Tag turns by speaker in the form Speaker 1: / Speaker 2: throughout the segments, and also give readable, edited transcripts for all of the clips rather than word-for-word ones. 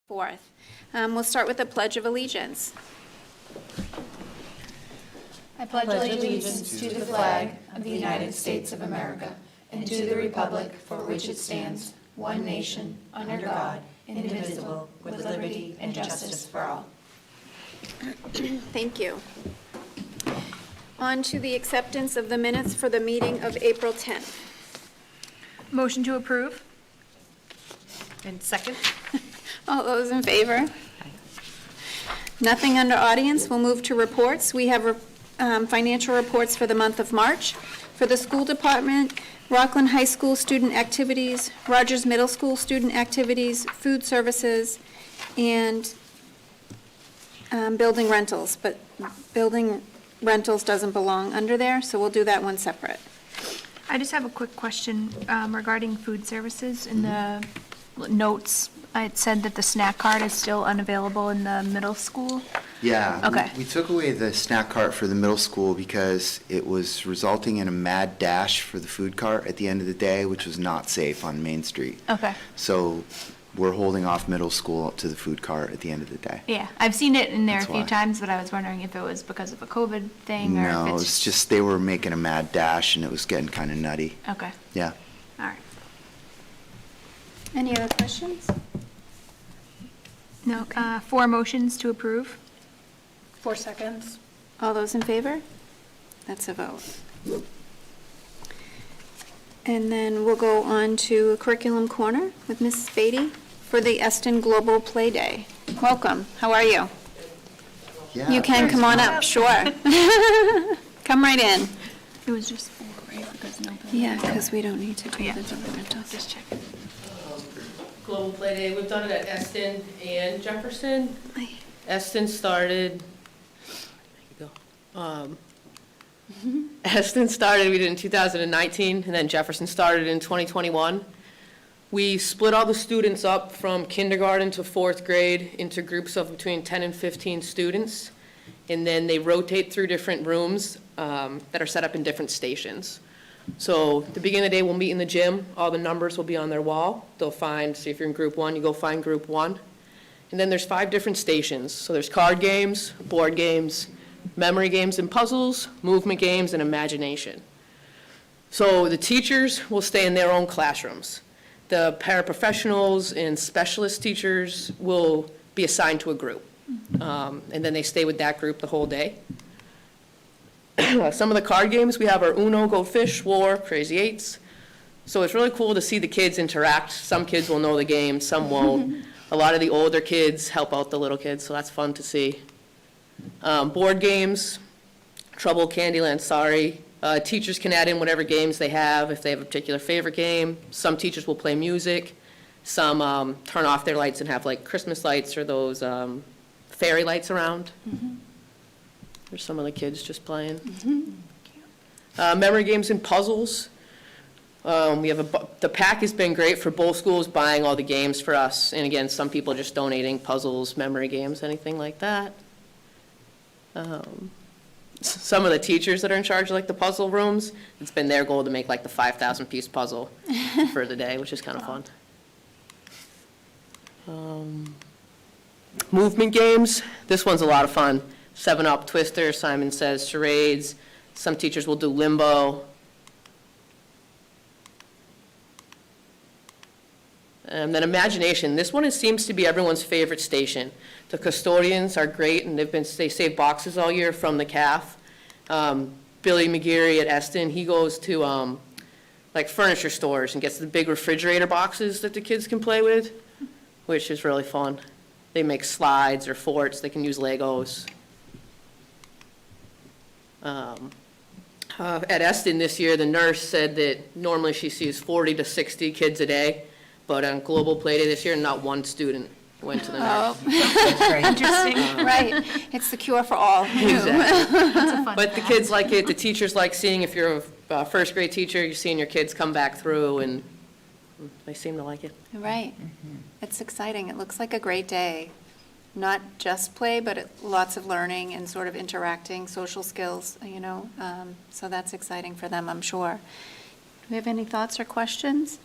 Speaker 1: 4th. We'll start with the Pledge of Allegiance.
Speaker 2: I pledge allegiance to the flag of the United States of America and to the republic for which it stands, one nation, under God, indivisible, with liberty and justice for all.
Speaker 1: Thank you. On to the acceptance of the minutes for the meeting of April 10th.
Speaker 3: Motion to approve. And second.
Speaker 1: All those in favor? Nothing under audience. We'll move to reports. We have financial reports for the month of March. For the school department, Rockland High School student activities, Rogers Middle School student activities, food services, and building rentals. But building rentals doesn't belong under there, so we'll do that one separate.
Speaker 3: I just have a quick question regarding food services. In the notes, it said that the snack cart is still unavailable in the middle school.
Speaker 4: Yeah.
Speaker 3: Okay.
Speaker 4: We took away the snack cart for the middle school because it was resulting in a mad dash for the food cart at the end of the day, which was not safe on Main Street.
Speaker 3: Okay.
Speaker 4: So we're holding off middle school up to the food cart at the end of the day.
Speaker 3: Yeah, I've seen it in there
Speaker 4: That's
Speaker 3: a few
Speaker 4: why.
Speaker 3: times, but I was wondering if it was because of a COVID thing or
Speaker 4: No,
Speaker 3: if
Speaker 4: it's just they were making a mad dash and it was getting kind of nutty.
Speaker 3: Okay,
Speaker 4: Yeah.
Speaker 3: all right.
Speaker 1: Any other questions?
Speaker 3: No, 4 motions to approve.
Speaker 2: 4 seconds.
Speaker 1: All those in favor? That's a vote. And then we'll go on to Curriculum Corner with Mrs. Beatty for the Eston Global Play Day. Welcome. How are you?
Speaker 4: Yeah.
Speaker 1: You can come on up, sure. Come right in.
Speaker 3: It was just 4, right? Because no.
Speaker 1: Yeah, because we don't need to do
Speaker 3: Yeah.
Speaker 1: the building rentals.
Speaker 3: Just checking.
Speaker 5: Global Play Day, we've done it at Eston and Jefferson. Eston started, there you go. Eston started, we did in 2019, and then Jefferson started in 2021. We split all the students up from kindergarten to 4th grade into groups of between 10 and 15 students, and then they rotate through different rooms that are set up in different stations. So at the beginning of the day, we'll meet in the gym. All the numbers will be on their wall. They'll find, so if you're in group 1, you go find group 1. And then there's 5 different stations. So there's card games, board games, memory games and puzzles, movement games, and imagination. So the teachers will stay in their own classrooms. The paraprofessionals and specialist teachers will be assigned to a group. And then they stay with that group the whole day. Some of the card games, we have our Uno, Go Fish, War, Crazy Eights. So it's really cool to see the kids interact. Some kids will know the game, some won't. A lot of the older kids help out the little kids, so that's fun to see. Board games, Trouble, Candyland, Sorry. Teachers can add in whatever games they have if they have a particular favorite game. Some teachers will play music. Some turn off their lights and have like Christmas lights or those fairy lights around. There's some of the kids just playing. Memory games and puzzles. We have the pack has been great for both schools buying all the games for us. And again, some people are just donating puzzles, memory games, anything like that. Some of the teachers that are in charge of like the puzzle rooms, it's been their goal to make like the 5,000 piece puzzle for the day, which is kind of fun. Movement games, this one's a lot of fun. 7-Up, Twister, Simon Says, charades. Some teachers will do limbo. And then imagination. This one seems to be everyone's favorite station. The custodians are great, and they save boxes all year from the CAF. Billy McGeary at Eston, he goes to like furniture stores and gets the big refrigerator boxes that the kids can play with, which is really fun. They make slides or forts. They can use Legos. At Eston this year, the nurse said that normally she sees 40 to 60 kids a day, but on Global Play Day this year, not one student went to the nurse.
Speaker 3: Interesting.
Speaker 1: Right. It's the cure for all.
Speaker 5: Exactly.
Speaker 3: That's a fun
Speaker 5: But the
Speaker 3: fact.
Speaker 5: kids like it, the teachers like seeing, if you're a first grade teacher, you're seeing your kids come back through, and they seem to like it.
Speaker 1: Right. It's exciting. It looks like a great day. Not just play, but lots of learning and sort of interacting, social skills, you know. So that's exciting for them, I'm sure. Do we have any thoughts or questions?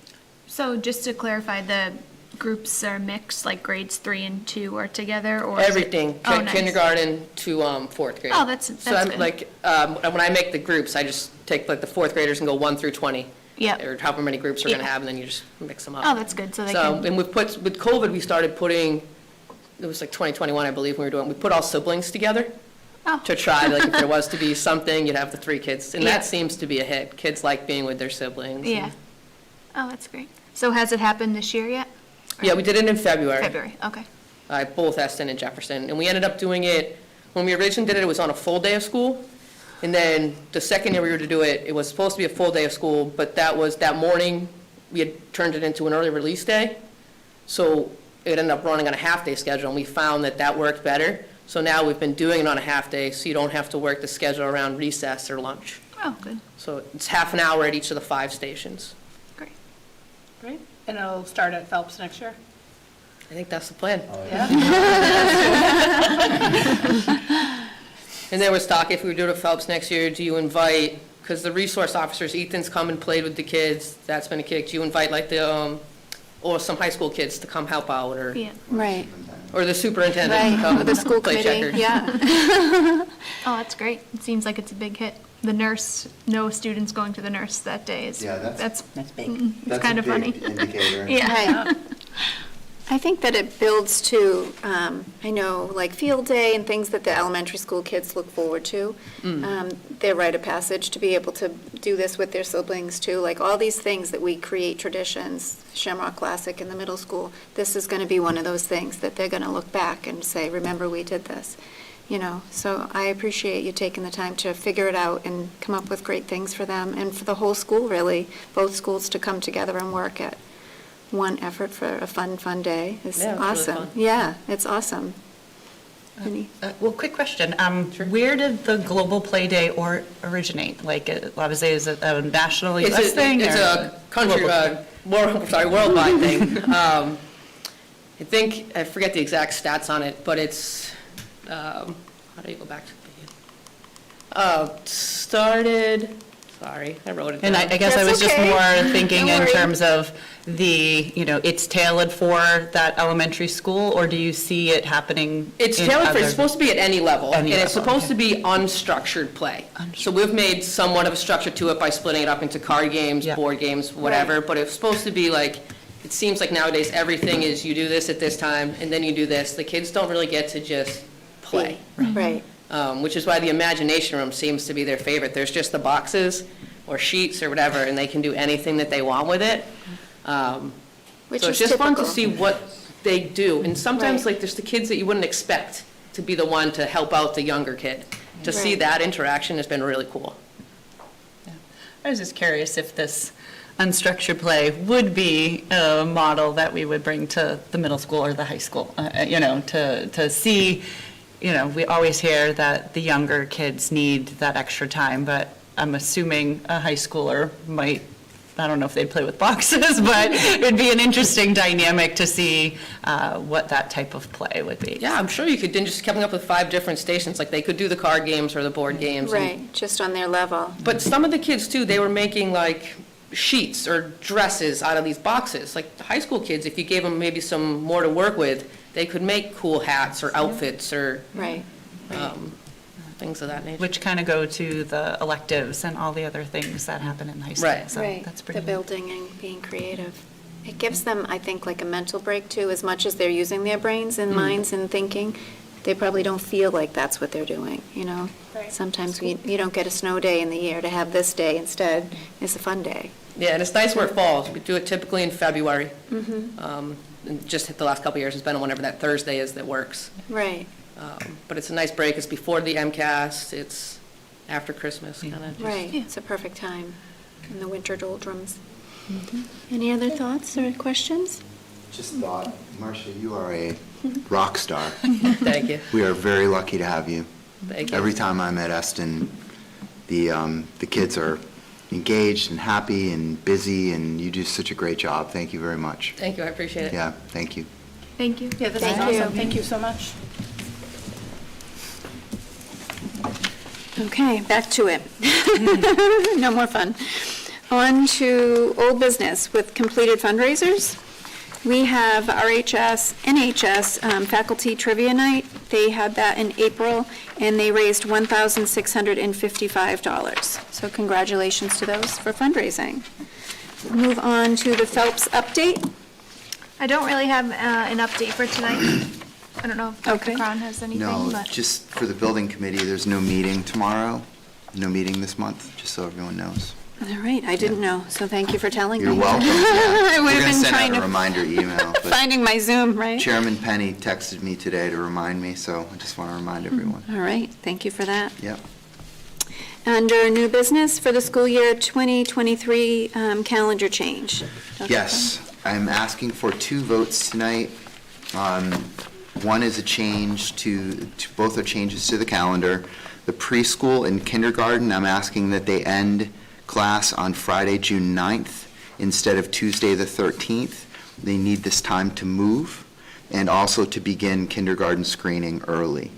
Speaker 3: So just to clarify, the groups are mixed, like grades 3 and 2 are together, or?
Speaker 5: Everything,
Speaker 3: Oh, nice.
Speaker 5: kindergarten to 4th grade.
Speaker 3: Oh, that's
Speaker 5: So I'm
Speaker 3: good.
Speaker 5: like, when I make the groups, I just take like the 4th graders and go 1 through 20.
Speaker 3: Yep.
Speaker 5: Or however many groups we're gonna
Speaker 3: Yeah.
Speaker 5: have, and then you just mix them up.
Speaker 3: Oh, that's good, so they
Speaker 5: So,
Speaker 3: can,
Speaker 5: and with COVID, we started putting, it was like 2021, I believe, when we were doing, we put all siblings together
Speaker 3: oh,
Speaker 5: to try, like, if there was to be something, you'd have the 3 kids. And
Speaker 3: Yeah.
Speaker 5: that seems to be a hit. Kids like being with their siblings.
Speaker 3: yeah. Oh, that's great. So has it happened this year yet?
Speaker 5: Yeah, we did it in February.
Speaker 3: February, okay.
Speaker 5: Both Eston and Jefferson. And we ended up doing it, when we originally did it, it was on a full day of school. And then the second year we were to do it, it was supposed to be a full day of school, but that morning, we had turned it into an early release day. So it ended up running on a half-day schedule, and we found that worked better. So now we've been doing it on a half-day, so you don't have to work the schedule around recess or lunch.
Speaker 3: Oh, good,
Speaker 5: So it's half an hour at each of the 5 stations.
Speaker 3: great.
Speaker 2: Great. And it'll start at Phelps next year?
Speaker 5: I think that's the plan.
Speaker 2: Yeah.
Speaker 5: And there was talk, if we do it at Phelps next year, do you invite, because the resource officers, Ethan's come and played with the kids, that's been a kid, do you invite like or some high school kids to come help out, or
Speaker 3: Yeah.
Speaker 1: Right,
Speaker 5: or the superintendent to
Speaker 1: right,
Speaker 5: come
Speaker 1: with the school
Speaker 5: play
Speaker 1: committee,
Speaker 5: checkers?
Speaker 1: yeah.
Speaker 3: Oh, that's great. It seems like it's a big hit. The nurse, no students going to the nurse that day is,
Speaker 4: Yeah,
Speaker 3: that's,
Speaker 2: That's big.
Speaker 3: it's kind of funny.
Speaker 4: Indicator.
Speaker 3: Yeah.
Speaker 1: Right. I think that it builds to, I know, like field day and things that the elementary school kids look forward to. Their rite of passage, to be able to do this with their siblings too, like all these things that we create traditions, Shamrock Classic in the middle school, this is going to be one of those things that they're going to look back and say, remember we did this, you know? So I appreciate you taking the time to figure it out and come up with great things for them and for the whole school, really, both schools to come together and work at one effort for a fun day is
Speaker 5: Yeah, it's really
Speaker 1: awesome.
Speaker 5: fun.
Speaker 1: Yeah, it's awesome.
Speaker 6: Well, quick question. Where did the Global Play Day originate? Like, obviously, is it a national
Speaker 5: It's
Speaker 6: US thing?
Speaker 5: It's
Speaker 6: or
Speaker 5: a country,
Speaker 6: global?
Speaker 5: worldwide thing. I think, I forget the exact stats on it, but it's, how do you go back to the beginning? Started, sorry, I wrote it down.
Speaker 6: And I guess I
Speaker 1: That's
Speaker 6: was just
Speaker 1: okay.
Speaker 6: more thinking
Speaker 1: Don't
Speaker 6: in
Speaker 1: worry.
Speaker 6: terms of it's tailored for that elementary school, or do you see it happening
Speaker 5: It's
Speaker 6: in
Speaker 5: tailored for,
Speaker 6: other-
Speaker 5: it's supposed to be at any level, and
Speaker 6: Any
Speaker 5: it's
Speaker 6: level,
Speaker 5: supposed to be unstructured play. So we've made somewhat of a structure to it by splitting it up into card games,
Speaker 6: Yeah.
Speaker 5: board games, whatever, but it's supposed to be like, it seems like nowadays everything is you do this at this time, and then you do this. The kids don't really get to just play,
Speaker 1: Right,
Speaker 5: which is why the imagination room seems to be their favorite. There's just the boxes or sheets or whatever, and they can do anything that they want with it.
Speaker 1: which
Speaker 5: So
Speaker 1: is
Speaker 5: it's just fun to
Speaker 1: typical.
Speaker 5: see what they do. And sometimes,
Speaker 1: Right.
Speaker 5: like, there's the kids that you wouldn't expect to be the one to help out the younger kid. To see
Speaker 1: Right.
Speaker 5: that interaction has been really cool.
Speaker 6: I was just curious if this unstructured play would be a model that we would bring to the middle school or the high school, to see, we always hear that the younger kids need that extra time, but I'm assuming a high schooler might, I don't know if they'd play with boxes, but it'd be an interesting dynamic to see what that type of play would be.
Speaker 5: Yeah, I'm sure you could then just coming up with 5 different stations. Like, they could do the card games or the board games. and-
Speaker 1: Right, just on their level.
Speaker 5: But some of the kids, too, they were making, like, sheets or dresses out of these boxes. Like, the high school kids, if you gave them maybe some more to work with, they could make cool hats or outfits or
Speaker 1: Right,
Speaker 5: things of that nature.
Speaker 6: Which kind of go to the electives and all the other things that happen in high school.
Speaker 5: Right.
Speaker 6: So
Speaker 1: right.
Speaker 6: that's
Speaker 1: The
Speaker 6: pretty neat.
Speaker 1: building and being creative. It gives them, I think, like a mental break too, as much as they're using their brains and minds and thinking. They probably don't feel like that's what they're doing, you know?
Speaker 2: Right.
Speaker 1: Sometimes you don't get a snow day in the year. To have this day instead is a fun day.
Speaker 5: Yeah, and it's nice where it falls. We do it typically in February. And just hit the last couple of years, it's been whenever that Thursday is that works.
Speaker 1: Right,
Speaker 5: But it's a nice break. It's before the MCAS. It's after Christmas, kind of.
Speaker 1: right. It's a perfect time in the winter doldrums. Any other thoughts or questions?
Speaker 4: Just thought, Marcia, you are a rock star.
Speaker 5: Thank you.
Speaker 4: We are very lucky to have you.
Speaker 5: Thank you.
Speaker 4: Every time I'm at Eston, the kids are engaged and happy and busy, and you do such a great job. Thank you very much.
Speaker 5: Thank you, I appreciate it.
Speaker 4: Yeah, thank you.
Speaker 3: Thank you.
Speaker 2: Yeah, this is
Speaker 1: Thank you.
Speaker 2: awesome. Thank you so much.
Speaker 1: Okay, back to it. No more fun. On to old business with completed fundraisers. We have NHS Faculty Trivia Night. They had that in April, and they raised $1,655. So congratulations to those for fundraising. Move on to the Phelps update.
Speaker 3: I don't really have an update for tonight. I don't know if Dr.
Speaker 1: Okay.
Speaker 3: Cron has anything,
Speaker 4: No,
Speaker 3: but.
Speaker 4: just for the building committee, there's no meeting tomorrow, no meeting this month, just so everyone knows.
Speaker 1: All right, I didn't know, so thank you for telling me.
Speaker 4: You're welcome.
Speaker 1: I would have been
Speaker 4: We're
Speaker 1: trying
Speaker 4: going to
Speaker 1: to,
Speaker 4: send out a reminder email, but
Speaker 1: finding my Zoom, right?
Speaker 4: Chairman Penny texted me today to remind me, so I just want to remind everyone.
Speaker 1: All right, thank you for that.
Speaker 4: Yep.
Speaker 1: Under new business for the school year 2023 calendar change. Dr.
Speaker 4: Yes, I'm asking for 2 votes tonight. One is a change both are changes to the calendar. The preschool and kindergarten, I'm asking that they end class on Friday, June 9th, instead of Tuesday, the 13th. They need this time to move, and also to begin kindergarten screening early.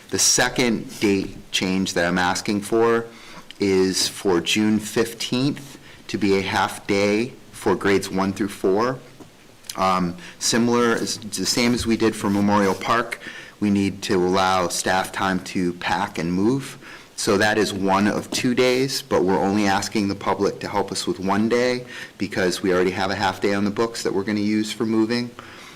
Speaker 4: The second date change that I'm asking for is for June 15th to be a half-day for grades 1 through 4. Similar, the same as we did for Memorial Park, we need to allow staff time to pack and move. So that is one of 2 days, but we're only asking the public to help us with 1 day because we already have a half day on the books that we're going to use for moving.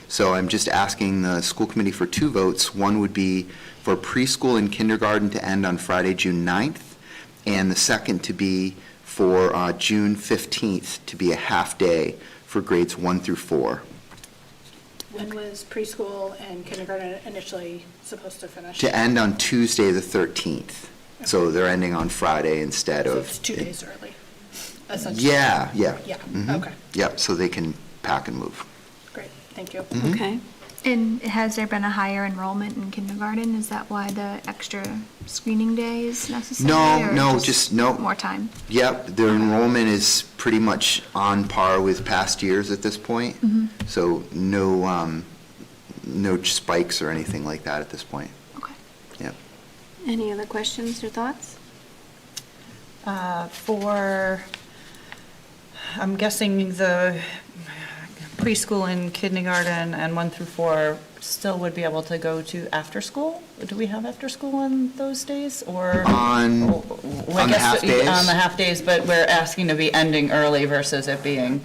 Speaker 4: So I'm just asking the school committee for 2 votes. One would be for preschool and kindergarten to end on Friday, June 9th, and the second to be for June 15th to be a half day for grades 1 through 4.
Speaker 2: When was preschool and kindergarten initially supposed to finish?
Speaker 4: To end on Tuesday, the 13th. So they're ending on Friday instead
Speaker 2: So
Speaker 4: of...
Speaker 2: it's 2 days early, essentially?
Speaker 4: Yeah.
Speaker 2: Yeah,
Speaker 4: Mhm.
Speaker 2: okay,
Speaker 4: Yep, so they can pack and move.
Speaker 2: great, thank you.
Speaker 1: Okay.
Speaker 3: And has there been a higher enrollment in kindergarten? Is that why the extra screening day is necessary? or
Speaker 4: No, no.
Speaker 3: More time?
Speaker 4: Yep, their enrollment is pretty much on par with past years at this point. So no spikes or anything like that at this point.
Speaker 3: Okay.
Speaker 4: Yep.
Speaker 1: Any other questions or thoughts?
Speaker 6: I'm guessing the preschool and kindergarten and 1 through 4 still would be able to go to after school? Do we have after school on those days, or?
Speaker 4: On
Speaker 6: Well, I
Speaker 4: the
Speaker 6: guess
Speaker 4: half days?
Speaker 6: On the half days, but we're asking to be ending early versus it being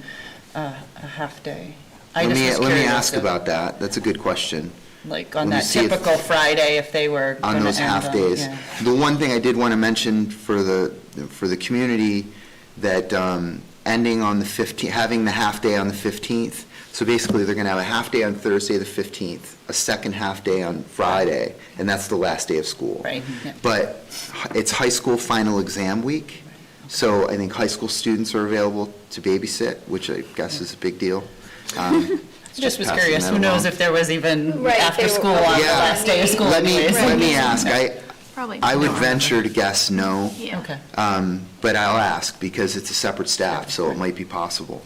Speaker 6: a half day.
Speaker 4: Let me
Speaker 6: curious
Speaker 4: ask
Speaker 6: if,
Speaker 4: about that. That's a good question.
Speaker 6: Like on
Speaker 4: let me
Speaker 6: that
Speaker 4: see if-
Speaker 6: typical Friday, if they were
Speaker 4: On
Speaker 6: gonna
Speaker 4: those
Speaker 6: end
Speaker 4: half days.
Speaker 6: yeah.
Speaker 4: The one thing I did want to mention for the community, that ending on the 15th, having the half day on the 15th, so basically they're going to have a half day on Thursday, the 15th, a second half day on Friday, and that's the last day of school.
Speaker 6: Right, yeah.
Speaker 4: But it's high school final exam week, so I think high school students are available to babysit, which I guess is a big deal.
Speaker 6: Just was
Speaker 4: passing
Speaker 6: curious,
Speaker 4: that
Speaker 6: who knows
Speaker 4: along.
Speaker 6: if there was even
Speaker 2: Right,
Speaker 6: after
Speaker 2: they were
Speaker 6: school on the
Speaker 2: probably-
Speaker 4: Yeah.
Speaker 6: last day of school anyways.
Speaker 4: Let me ask.
Speaker 3: Probably.
Speaker 4: I would
Speaker 3: No.
Speaker 4: venture to guess no.
Speaker 3: Yeah.
Speaker 6: Okay.
Speaker 4: But I'll ask, because it's a separate staff, so it might be possible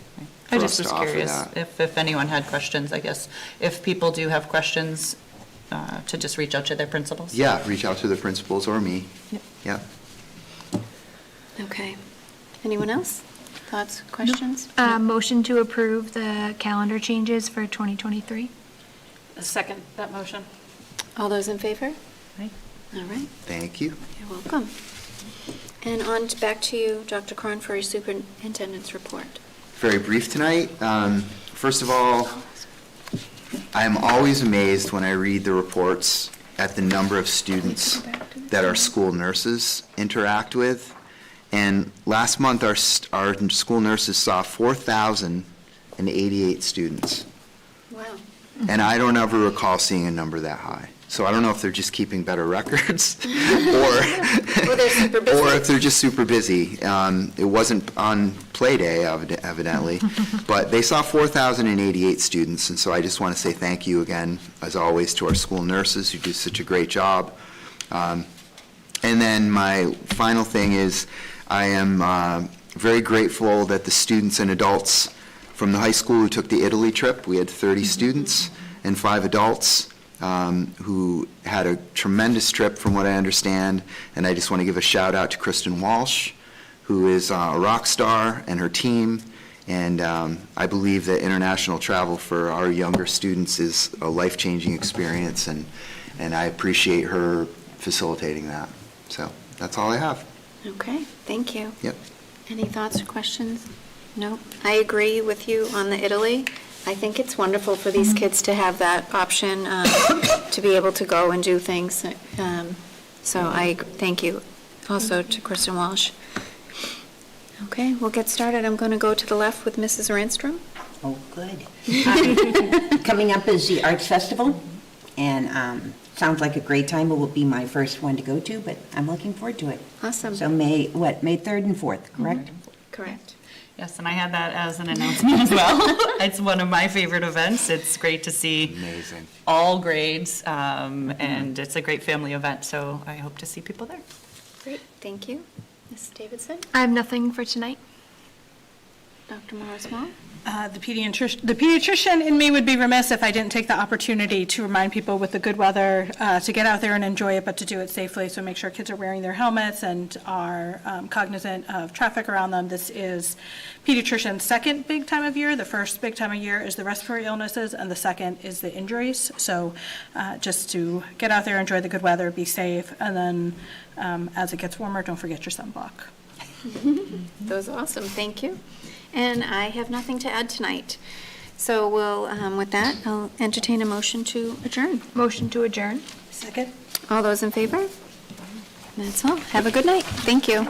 Speaker 6: I
Speaker 4: for
Speaker 6: just
Speaker 4: us
Speaker 6: was
Speaker 4: to offer
Speaker 6: curious
Speaker 4: that.
Speaker 6: if anyone had questions, I guess. If people do have questions, to just reach out to their principals.
Speaker 4: Yeah, reach out to the principals or me.
Speaker 6: Yep.
Speaker 4: Yeah.
Speaker 1: Okay. Anyone else? Thoughts, questions?
Speaker 3: Motion to approve the calendar changes for 2023?
Speaker 2: A second, that motion.
Speaker 1: All those in favor?
Speaker 6: Right.
Speaker 1: All right,
Speaker 4: Thank you.
Speaker 1: you're welcome. And back to you, Dr. Cron, for your superintendent's report.
Speaker 4: Very brief tonight. First of all, I am always amazed when I read the reports at the number of students that our school nurses interact with. And last month, our school nurses saw 4,088 students.
Speaker 1: Wow.
Speaker 4: And I don't ever recall seeing a number that high. So I don't know if they're just keeping better records or
Speaker 1: they're super busy.
Speaker 4: or if they're just super busy. It wasn't on play day, evidently, but they saw 4,088 students, and so I just want to say thank you again, as always, to our school nurses who do such a great job. And then my final thing is I am very grateful that the students and adults from the high school who took the Italy trip, we had 30 students and 5 adults, who had a tremendous trip from what I understand, and I just want to give a shout out to Kristen Walsh, who is a rock star, and her team, And I believe that international travel for our younger students is a life-changing experience, and I appreciate her facilitating that. So that's all I have.
Speaker 1: Okay, thank you.
Speaker 4: Yep.
Speaker 1: Any thoughts or questions? No, I agree with you on the Italy. I think it's wonderful for these kids to have that option, to be able to go and do things. So I thank you also to Kristen Walsh. Okay, we'll get started. I'm going to go to the left with Mrs. Randstrom.
Speaker 7: Oh, good. Coming up is the Arts Festival, and sounds like a great time. It will be my first one to go to, but I'm looking forward to it.
Speaker 1: Awesome.
Speaker 7: So May 3rd and 4th, correct?
Speaker 1: Correct.
Speaker 6: Yes, and I had that as an announcement as well. It's one of my favorite events. It's great to see
Speaker 4: Amazing.
Speaker 6: all grades, and it's a great family event, so I hope to see people there.
Speaker 1: Great, thank you. Ms. Davidson?
Speaker 3: I have nothing for tonight.
Speaker 1: Dr. Morris-Mall?
Speaker 8: The pediatrician in me would be remiss if I didn't take the opportunity to remind people with the good weather to get out there and enjoy it, but to do it safely. So make sure kids are wearing their helmets and are cognizant of traffic around them. This is pediatrician's second big time of year. The first big time of year is the respiratory illnesses, and the second is the injuries. So just to get out there, enjoy the good weather, be safe, and then as it gets warmer, don't forget your sunblock.
Speaker 1: That was awesome, thank you. And I have nothing to add tonight. So we'll, with that, I'll entertain a motion to adjourn.
Speaker 3: Motion to adjourn.
Speaker 8: Second?
Speaker 1: All those in favor? That's all. Have a good night. Thank you.